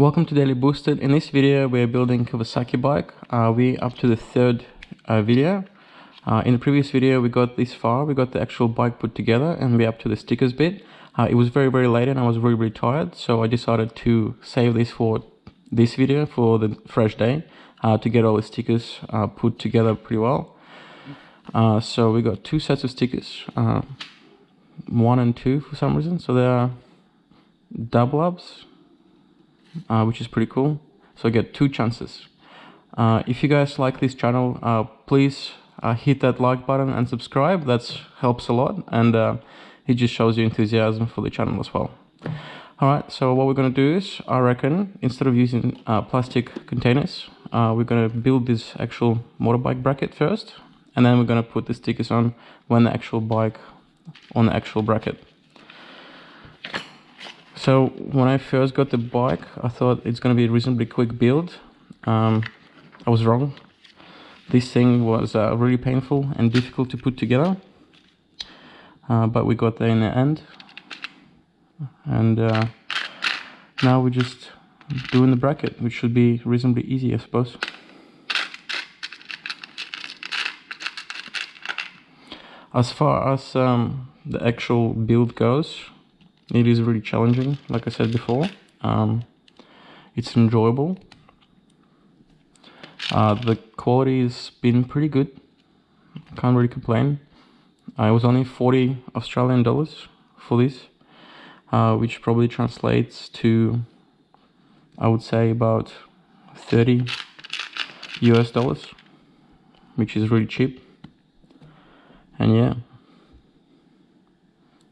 Welcome to Daily Boosted. In this video we're building Kawasaki bike. We're up to the third video. In the previous video we got this far, we got the actual bike put together and we're up to the stickers bit. It was very late and I was really tired, so I decided to save this for this video, for the fresh day, to get all the stickers put together pretty well. So we got two sets of stickers, 1 and 2 for some reason, so they are double ups, which is pretty cool. So I get 2 chances. If you guys like this channel, please hit that like button and subscribe. That helps a lot, and it just shows your enthusiasm for the channel as well. Alright, so what we're going to do is, I reckon, instead of using plastic containers, we're going to build this actual motorbike bracket first, and then we're going to put the stickers on when the actual bike on the actual bracket. So when I first got the bike, I thought it's going to be a reasonably quick build. I was wrong. This thing was really painful and difficult to put together, but we got there in the end. And now we're just doing the bracket, which should be reasonably easy, I suppose. As far as the actual build goes, it is really challenging, like I said before. It's enjoyable. The quality has been pretty good. Can't really complain. It was only 40 Australian dollars for this, which probably translates to, I would say, about 30 US dollars, which is really cheap. And yeah,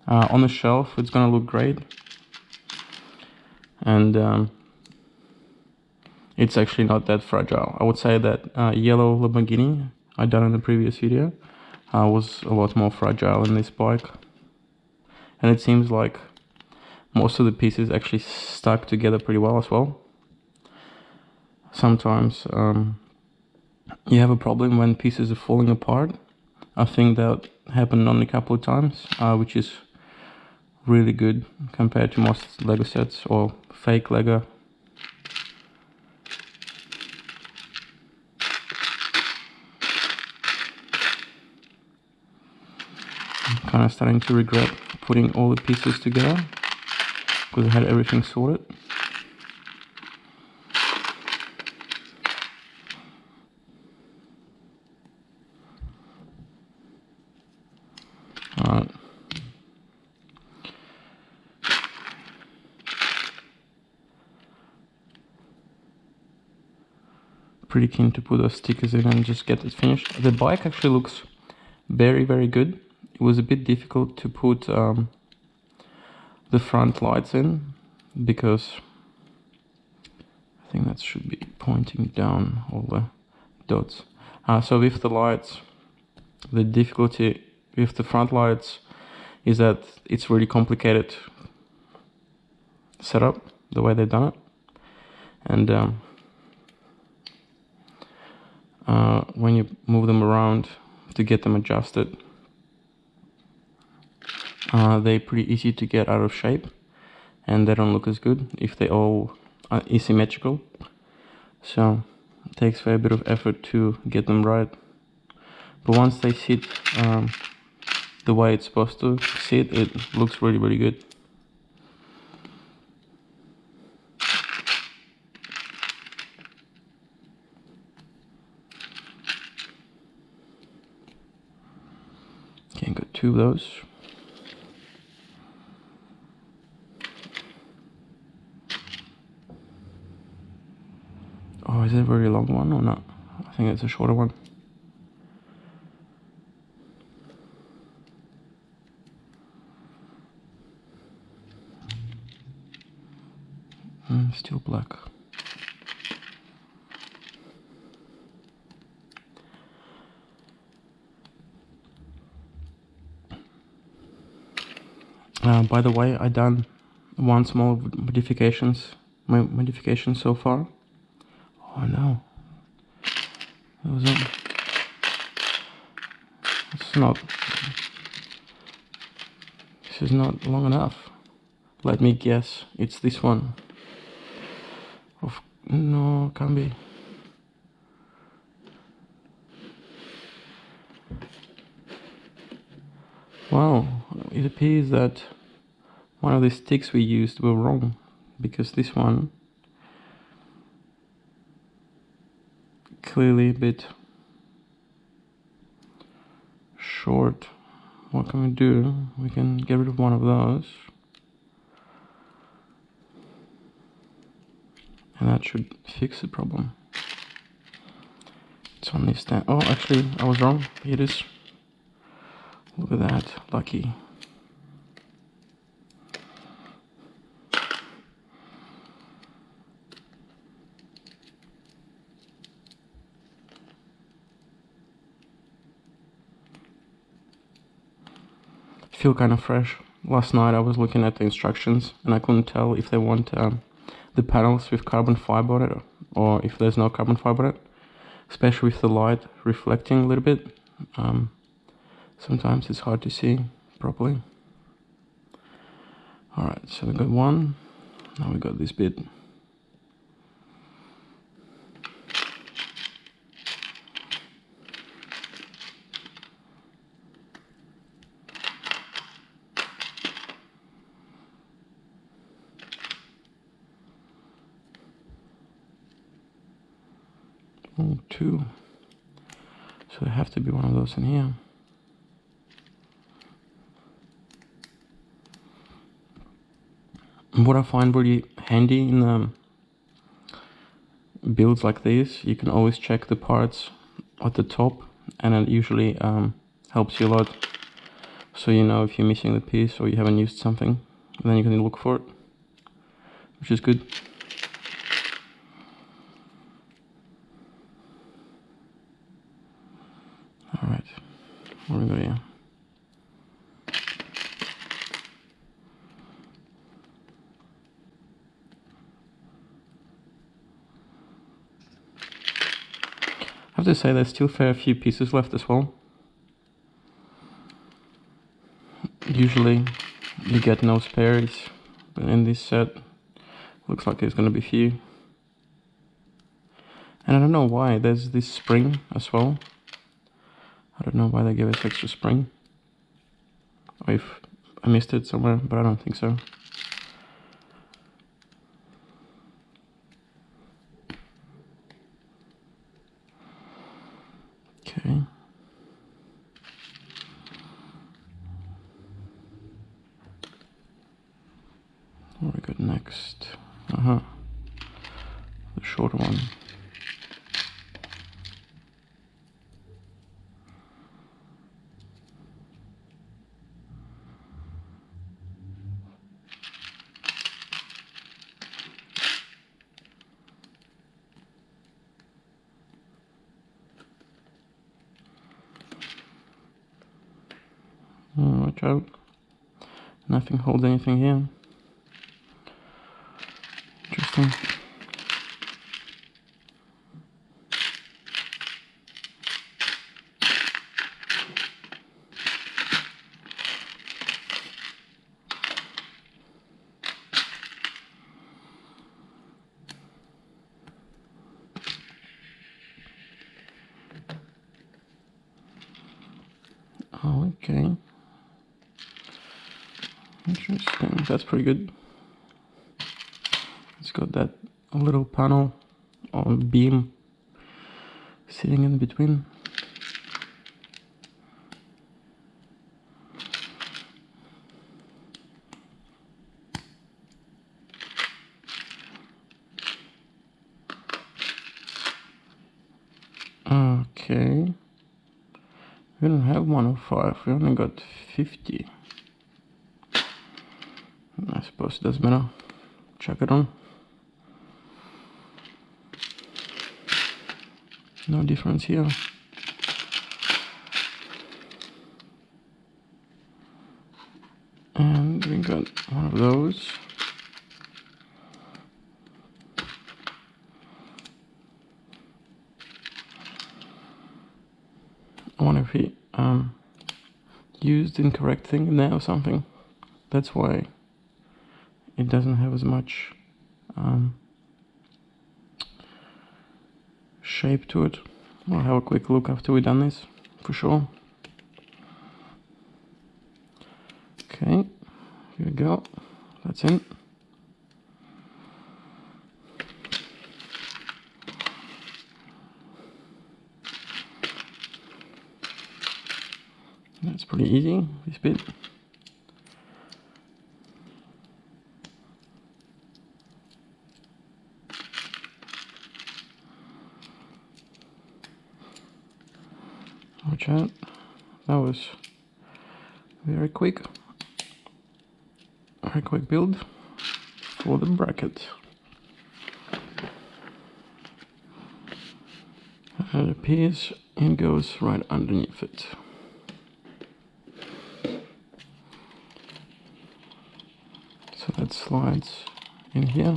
on the shelf it's gonna look great, and it's actually not that fragile. I would say that yellow Lamborghini I done in the previous video was a lot more fragile in this bike, and it seems like most of the pieces actually stuck together pretty well as well. Sometimes you have a problem when pieces are falling apart. I think that happened only a couple of times, which is really good compared to most Lego sets or fake Lego. I'm kind of starting to regret putting all the pieces together because I had everything sorted. Alright. Pretty keen to put those stickers in and just get it finished. The bike actually looks very good. It was a bit difficult to put the front lights in because I think that should be pointing down, all the dots. So with the lights, the difficulty with the front lights is that it's really complicated setup, the way they've done it, and when you move them around to get them adjusted, they're pretty easy to get out of shape, and they don't look as good if they all are asymmetrical. So it takes a fair bit of effort to get them right, but once they sit the way it's supposed to sit, it looks really good. Okay, got 2 of those. Oh, is it a very long one or not? I think it's a shorter one. Still black. By the way, I done one small modification so far. Oh no, this is not long enough. Let me guess, it's this one. No, can't be. Wow, it appears that one of the sticks we used were wrong, because this one clearly a bit short. What can we do? We can get rid of one of those, and that should fix the problem. It's on this stand. Oh, actually, I was wrong. Here it is. Look at that. Lucky. Feel kind of fresh. Last night I was looking at the instructions and I couldn't tell if they want the panels with carbon fiber on it or if there's no carbon fiber on it, especially with the light reflecting a little bit. Sometimes it's hard to see properly. Alright, so we got one, now we got this bit. Oh, two. So there have to be one of those in here. What I find really handy in builds like these, you can always check the parts at the top, and it usually helps you a lot. So you know if you're missing the piece or you haven't used something, then you can look for it, which is good. Alright, what do we got here? I have to say there's still a fair few pieces left as well. Usually you get no spares, but in this set looks like there's gonna be a few. And I don't know why, there's this spring as well. I don't know why they gave us extra spring. Or if I missed it somewhere, but I don't think so. Okay. What we got next? The shorter one. Watch out. Nothing holds anything here. Interesting. Oh, okay. Interesting. That's pretty good. It's got that little panel or beam sitting in between. Okay. We don't have 105, we only got 50. I suppose it doesn't matter. Check it on. No difference here. And we got one of those. I wonder if he used the incorrect thing in there or something. That's why it doesn't have as much shape to it. I'll have a quick look after we've done this, for sure. Okay, here we go. That's it. That's pretty easy, this bit. Watch out, that was very quick build for the bracket. And it appears and goes right underneath it. So that slides in here,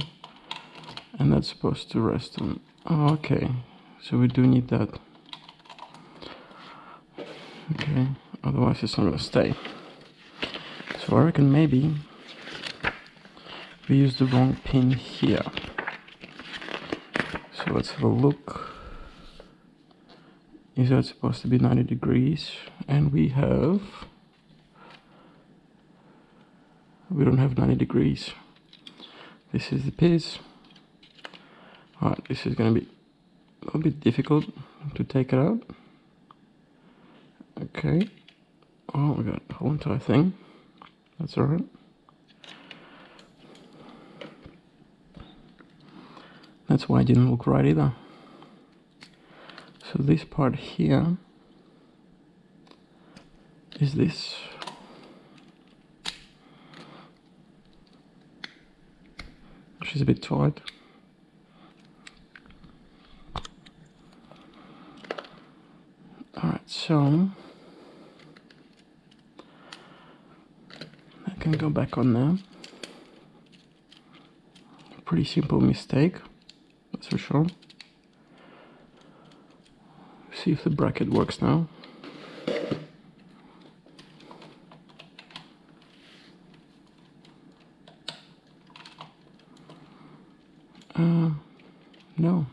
and that's supposed to rest on. Oh, okay, so we do need that. Okay, otherwise it's not gonna stay. So I reckon maybe we used the wrong pin here. So let's have a look. Is that supposed to be 90 degrees? And we don't have 90 degrees. This is the piece. Alright, this is gonna be a little bit difficult to take it out. Okay. Oh, we got the whole entire thing. That's alright. That's why it didn't look right either. So this part here is this. Which is a bit tight. Alright, so I can go back on there. Pretty simple mistake, that's for sure. See if the bracket works now. No.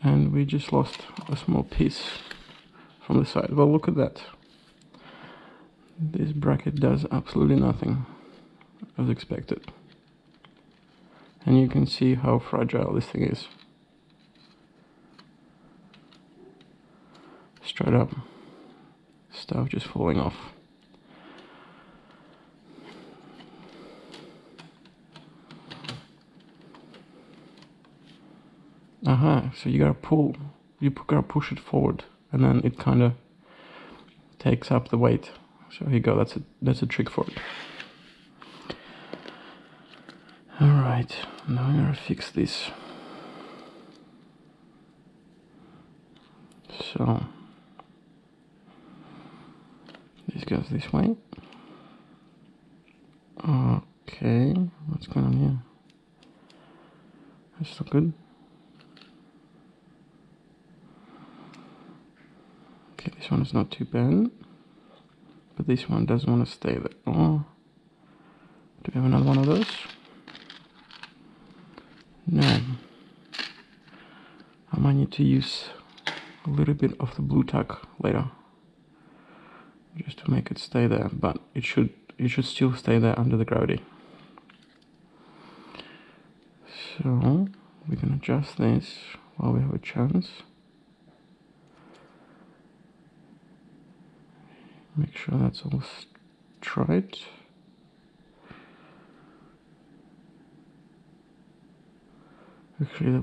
And we just lost a small piece from the side. Well, look at that. This bracket does absolutely nothing, as expected. And you can see how fragile this thing is. Straight up. Stuff just falling off. Aha, so you gotta gotta push it forward, and then it kinda takes up the weight. So here you go, that's a trick for it. Alright, now I'm gonna fix this. So this goes this way. Okay, what's going on here? That's not good. Okay, this one is not too bad, but this one doesn't want to stay there. Oh, do we have another one of those? No. I might need to use a little bit of the blue tack later, just to make it stay there, but it should still stay there under the gravity. So we can adjust this while we have a chance. Make sure that's all straight. Actually, they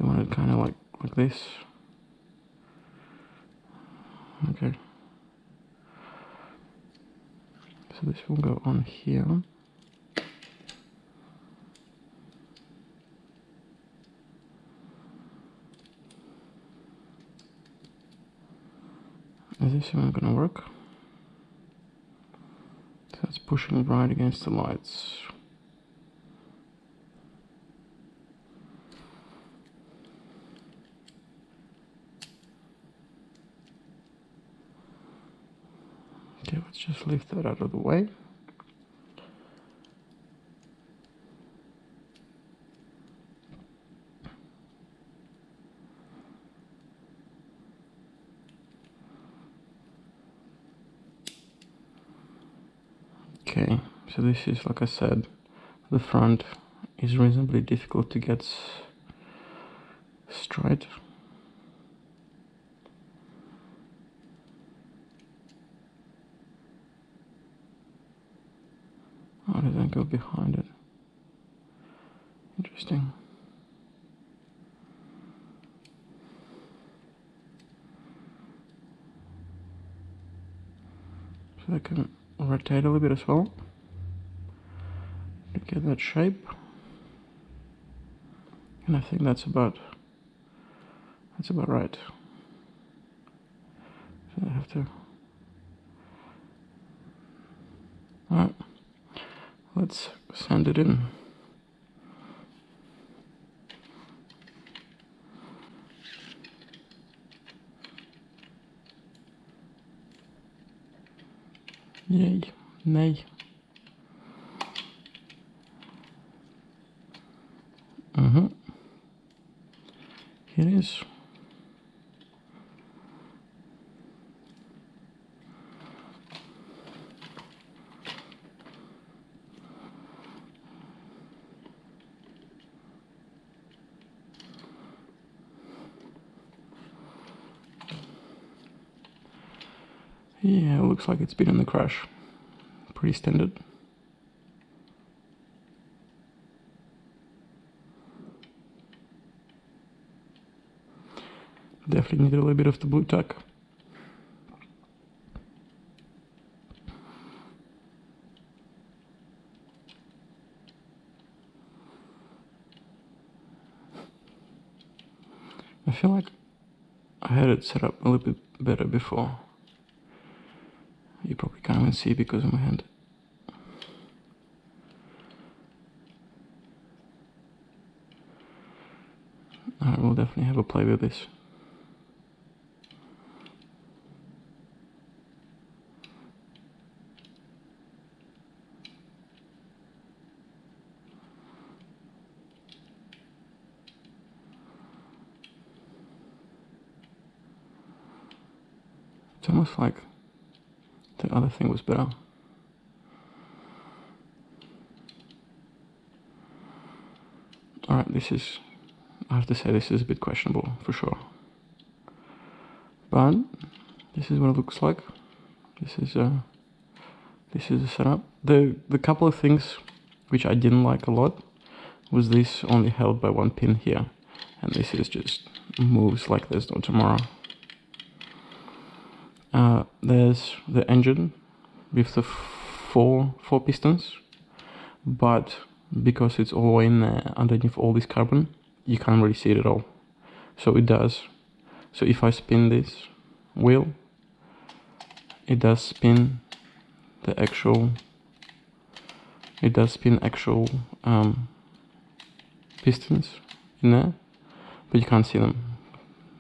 want it kind of like this. Okay. So this will go on here. Is this even gonna work? So it's pushing right against the lights. Okay, let's just lift that out of the way. Okay, so this is, like I said, the front is reasonably difficult to get straight. How does that go behind it? Interesting. So I can rotate a little bit as well to get that shape. And I think that's about right. So I have to. Alright, let's sand it in. Yay, nay. Here it is. Yeah, it looks like it's been in the crash. Pretty standard. Definitely needed a little bit of the blue tack. I feel like I had it set up a little bit better before. You probably can't even see because of my hand. I will definitely have a play with this. It's almost like the other thing was better. Alright, this is, I have to say, this is a bit questionable for sure. But this is what it looks like. This is a setup. The couple of things which I didn't like a lot was this only held by one pin here, and this is just moves like there's no tomorrow. There's the engine with the four pistons, but because it's all the way in there underneath all this carbon, you can't really see it at all. So it does. So if I spin this wheel, it does spin the actual. It does spin actual pistons in there, but you can't see them.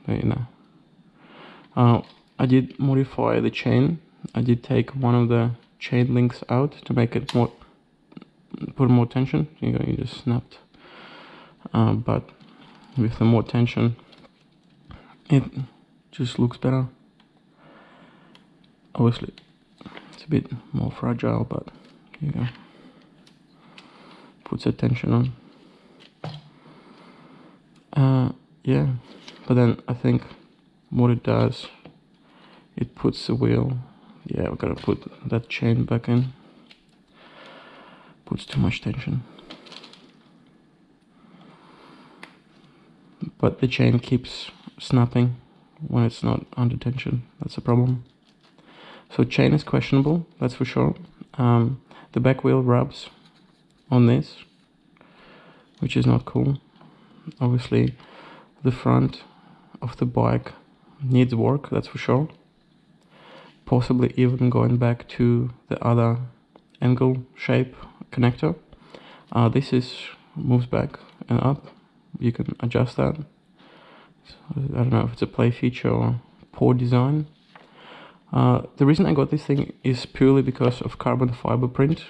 They're in there. I did modify the chain. I did take one of the chain links out to make it more, put more tension. You just snapped. But with the more tension, it just looks better. Obviously, it's a bit more fragile, but here you go. Puts a tension on. Yeah, but then I think what it does, it puts the wheel. Yeah, I've got to put that chain back in. Puts too much tension. But the chain keeps snapping when it's not under tension. That's a problem. So chain is questionable, that's for sure. The back wheel rubs on this, which is not cool. Obviously, the front of the bike needs work, that's for sure. Possibly even going back to the other angle shape connector. This moves back and up. You can adjust that. So, I don't know if it's a play feature or poor design. The reason I got this thing is purely because of carbon fiber print.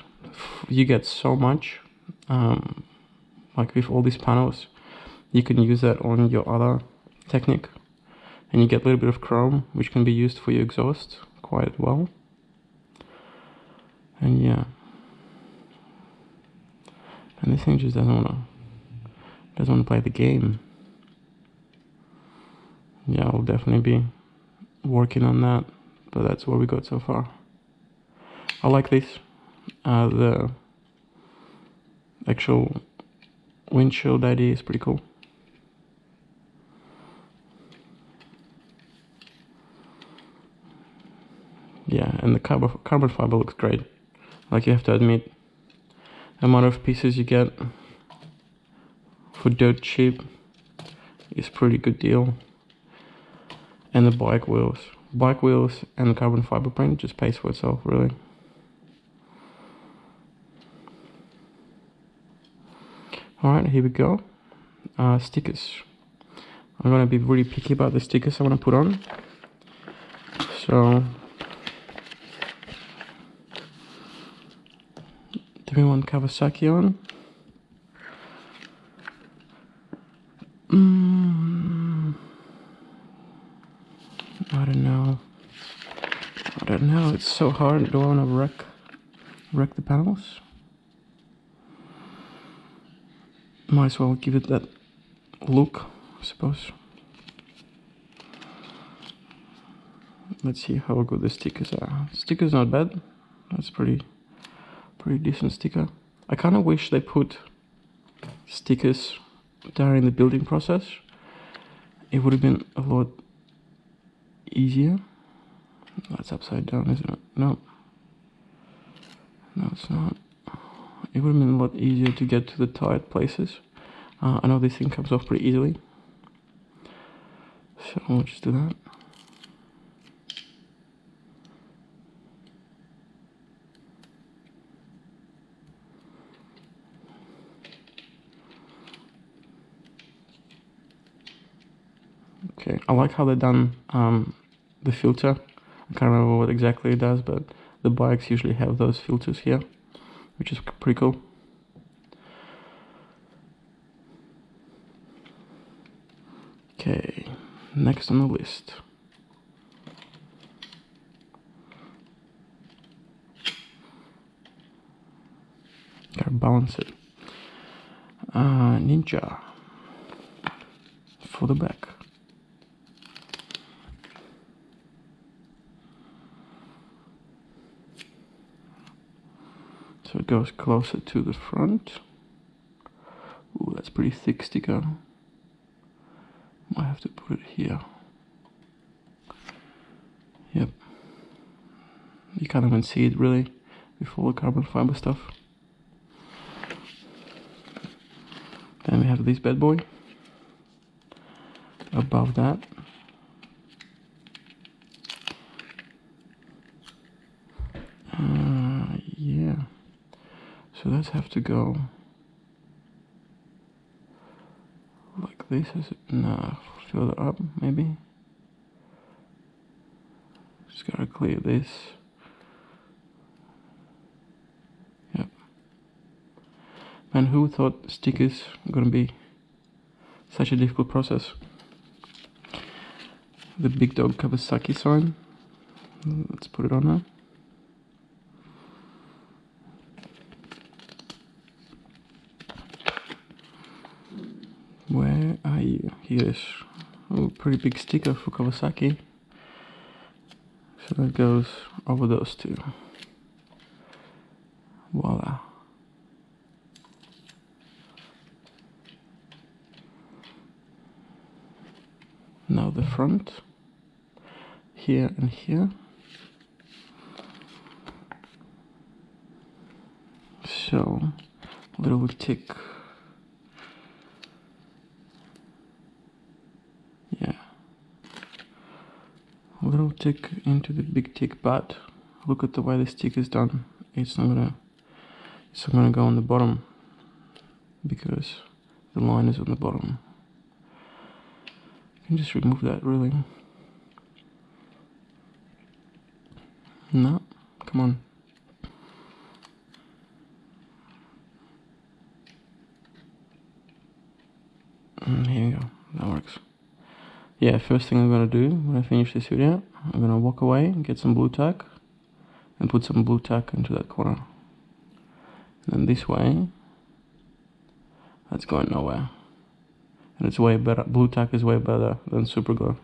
You get so much, like with all these panels, you can use that on your other Technic, and you get a little bit of chrome, which can be used for your exhaust quite well. And yeah, And this thing just doesn't wanna play the game. Yeah, I'll definitely be working on that, but that's what we got so far. I like this. The actual windshield idea is pretty cool. Yeah, and the carbon fiber looks great. Like, you have to admit, the amount of pieces you get for dirt cheap is pretty good deal. And the bike wheels and carbon fiber print just pays for itself, really. Alright, here we go. Stickers. I'm gonna be really picky about the stickers I wanna put on. So, do we want Kawasaki on? I don't know, it's so hard. Do I want to wreck the panels? Might as well give it that look, I suppose. Let's see how good the stickers are. Sticker's not bad. That's pretty decent sticker. I kind of wish they put stickers during the building process. It would have been a lot easier. That's upside down, isn't it? No, it's not. It would have been a lot easier to get to the tight places. I know this thing comes off pretty easily, so we'll just do that. Okay, I like how they've done the filter. I can't remember what exactly it does, but the bikes usually have those filters here, which is pretty cool. Okay, next on the list. Gotta balance it. Ninja for the back. So it goes closer to the front. Ooh, that's pretty thick sticker. Might have to put it here. Yep. You can't even see it really with all the carbon fiber stuff. Then we have this bad boy. Above that. Yeah. So let's have to go like this. Is it? Nah, further up maybe. Just gotta clear this. Yep. Man, who thought stickers were gonna be such a difficult process? The big dog Kawasaki sign. Let's put it on now. Where are you? Here it is. Oh, pretty big sticker for Kawasaki. So that goes over those two. Voila. Now the front. Here and here. So, a little tick. Yeah. A little tick into the big tick, but look at the way this tick is done. It's not gonna go on the bottom because the line is on the bottom. You can just remove that really. No, come on. Here we go, that works. Yeah, first thing I'm gonna do when I finish this video, I'm gonna walk away and get some blue tack and put some blue tack into that corner. And then this way, That's going nowhere. And it's way better. Blue tack is way better than super glue.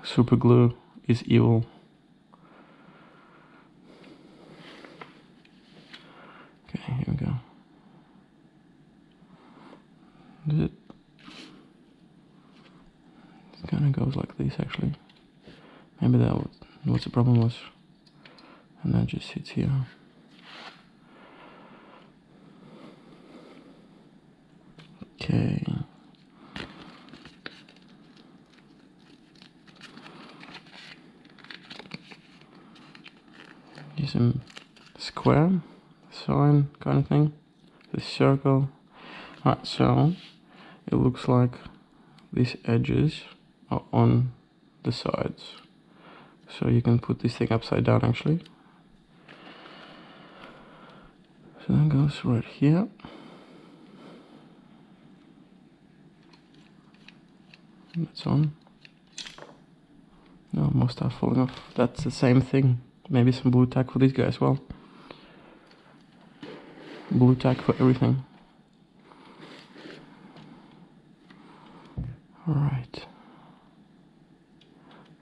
Super glue is evil. Okay, here we go. It kind of goes like this actually. Maybe that was what the problem was. And that just sits here. Okay. Use a square sign kind of thing. This circle. Alright, so it looks like these edges are on the sides. So you can put this thing upside down actually. So that goes right here. That's on. No, most are falling off. That's the same thing. Maybe some blue tack for this guy as well. Blue tack for everything. Alright.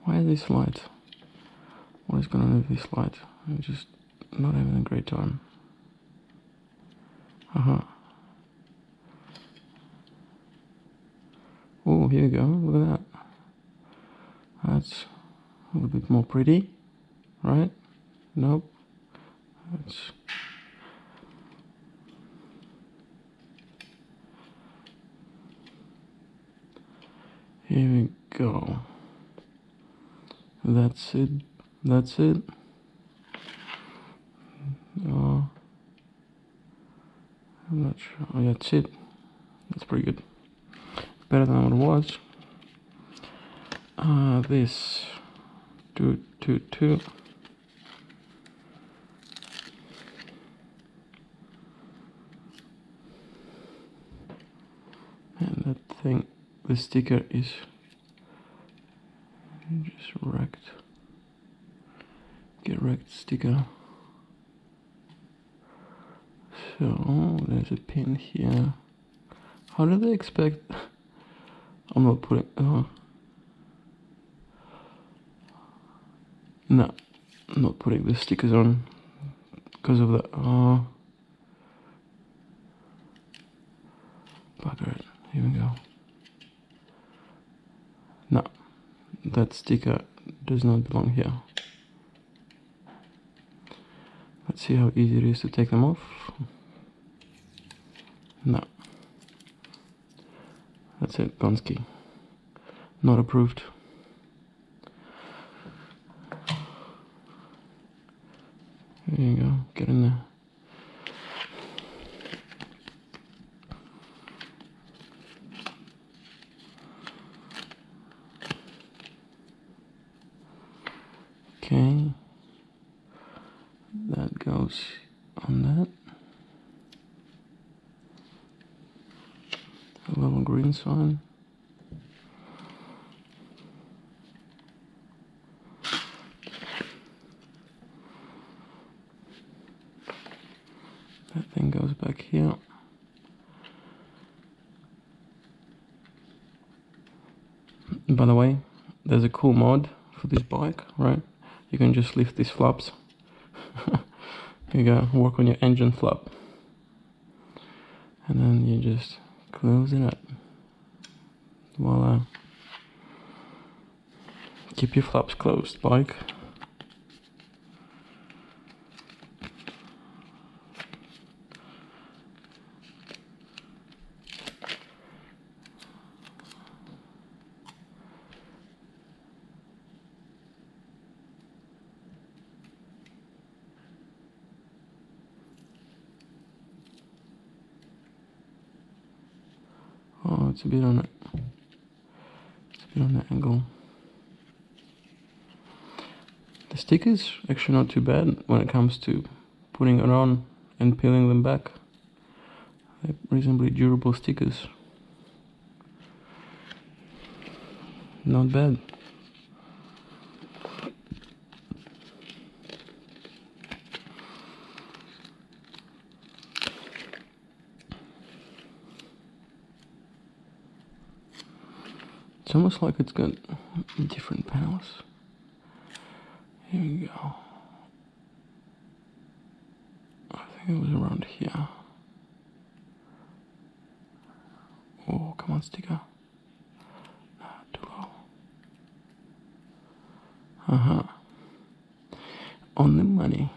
Why is this light? What is going on with this light? I'm just not having a great time. Oh, here we go. Look at that. That's a little bit more pretty, right? Nope. That's here we go. That's it. That's it. I'm not sure. Oh, yeah, that's it. That's pretty good. Better than what it was. This 222. And that thing, the sticker is just wrecked. Get wrecked sticker. So there's a pin here. How do they expect? I'm not putting. No, I'm not putting the stickers on because of that. Bugger it. Here we go. No, that sticker does not belong here. Let's see how easy it is to take them off. No. That's it, Gonski. Not approved. There you go, get in there. Okay. That goes on that. A little green sign. That thing goes back here. By the way, there's a cool mod for this bike, right? You can just lift these flaps. Here you go, work on your engine flap. And then you just close it up. Voila. Keep your flaps closed, bike. Oh, it's a bit on it. It's a bit on the angle. The stickers actually not too bad when it comes to putting it on and peeling them back. They're reasonably durable stickers. Not bad. It's almost like it's got different panels. Here we go. I think it was around here. Oh, come on, sticker. Too low. On the money.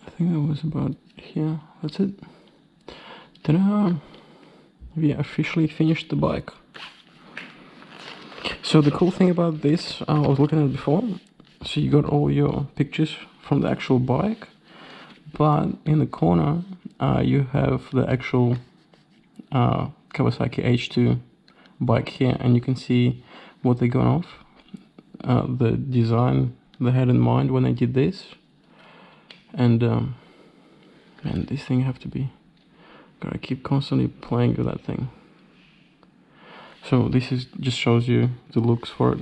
I think that was about here. That's it. Ta-da! We officially finished the bike. So the cool thing about this, I was looking at it before. So you got all your pictures from the actual bike, but in the corner you have the actual Kawasaki H2 bike here, and you can see what they got off. The design they had in mind when they did this. And man, this thing have to be, gotta keep constantly playing with that thing. So this is just shows you the looks for it,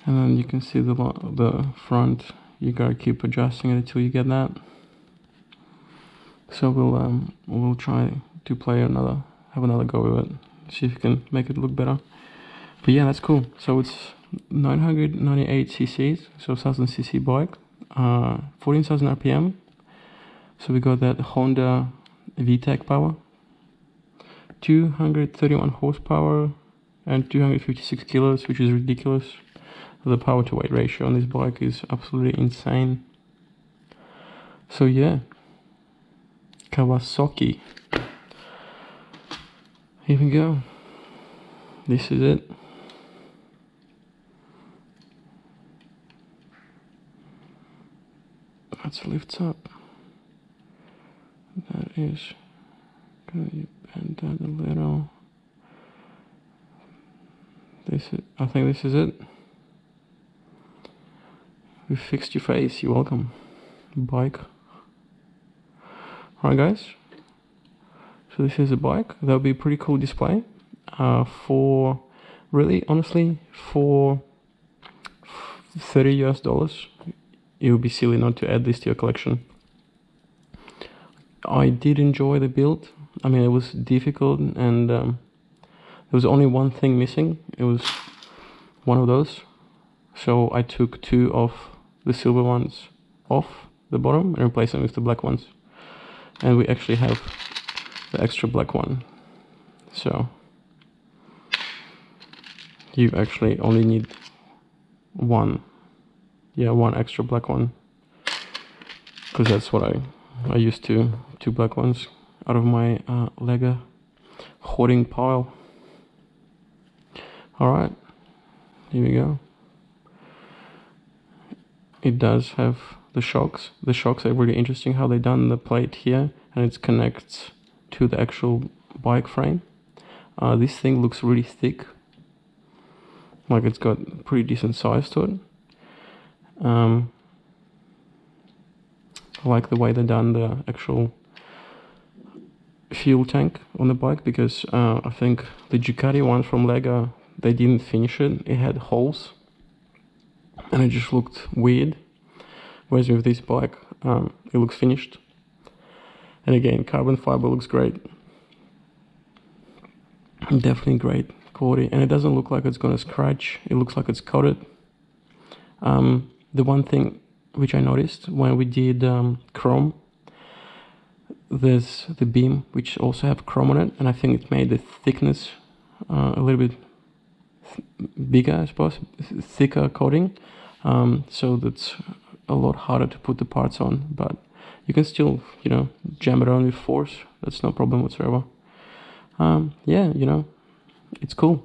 and then you can see the front. You gotta keep adjusting it until you get that. So we'll try to have another go with it, see if we can make it look better. But yeah, that's cool. So it's 998 cc's, so 1000cc bike. 14,000 RPM. So we got that Honda VTEC power, 231 horsepower and 256 kilos, which is ridiculous. The power to weight ratio on this bike is absolutely insane. So yeah, Kawasaki. Here we go. This is it. That lifts up. That is gonna bend that a little. I think this is it. We fixed your face. You're welcome, bike. Alright, guys. So this is a bike. That would be a pretty cool display. For really, honestly, for $30 US, it would be silly not to add this to your collection. I did enjoy the build. I mean, it was difficult, and there was only one thing missing. It was one of those. So I took two of the silver ones off the bottom and replaced them with the black ones. And we actually have the extra black one. So you actually only need one extra black one, because that's what I used two black ones out of my Lego hoarding pile. Alright, here we go. It does have the shocks. The shocks are really interesting how they done the plate here, and it connects to the actual bike frame. This thing looks really thick, like it's got pretty decent size to it. I like the way they done the actual fuel tank on the bike, because I think the Ducati one from Lego, they didn't finish it. It had holes and it just looked weird, whereas with this bike it looks finished. And again, carbon fiber looks great, definitely great quality, and it doesn't look like it's gonna scratch. It looks like it's coated. The one thing which I noticed when we did chrome, there's the beam which also have chrome on it, and I think it made the thickness a little bit bigger, I suppose, thicker coating. So that's a lot harder to put the parts on, but you can still, jam it on with force. That's no problem whatsoever. Yeah, it's cool.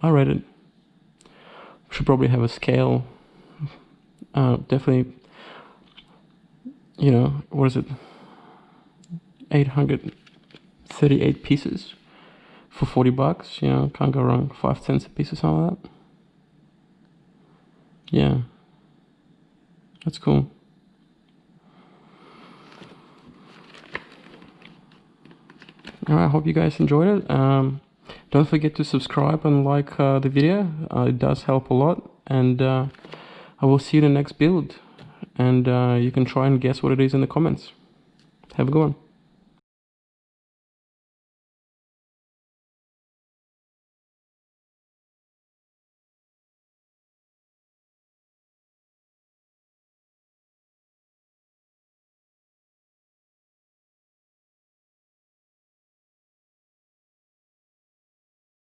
I rate it. Should probably have a scale. Definitely, what is it? 838 pieces for $40. Can't go wrong. 5 cents a piece or something like that. Yeah, That's cool. Alright, I hope you guys enjoyed it. Don't forget to subscribe and like the video. It does help a lot. And I will see you in the next build. And you can try and guess what it is in the comments. Have a good one.